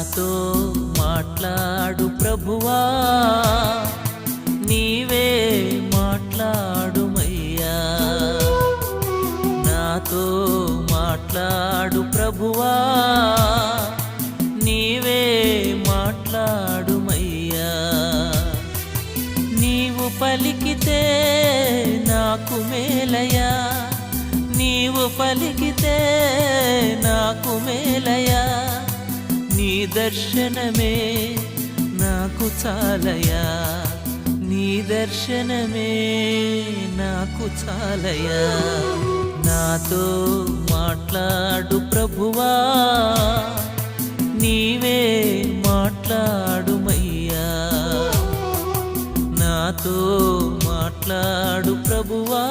నాతో మాట్లాడు ప్రభువా, నీవే మాట్లాడుమయ్యా. నాతో మాట్లాడు ప్రభువా, నీవే మాట్లాడుమయ్యా. నీవు పలికితే నాకు మేలయా, నీవు పలికితే నాకు మేలయా. నీ దర్శనమే నాకు చాలయా, నీ దర్శనమే నాకు చాలయా. నాతో మాట్లాడు ప్రభువా, నీవే మాట్లాడుమయ్యా. నాతో మాట్లాడు ప్రభువా.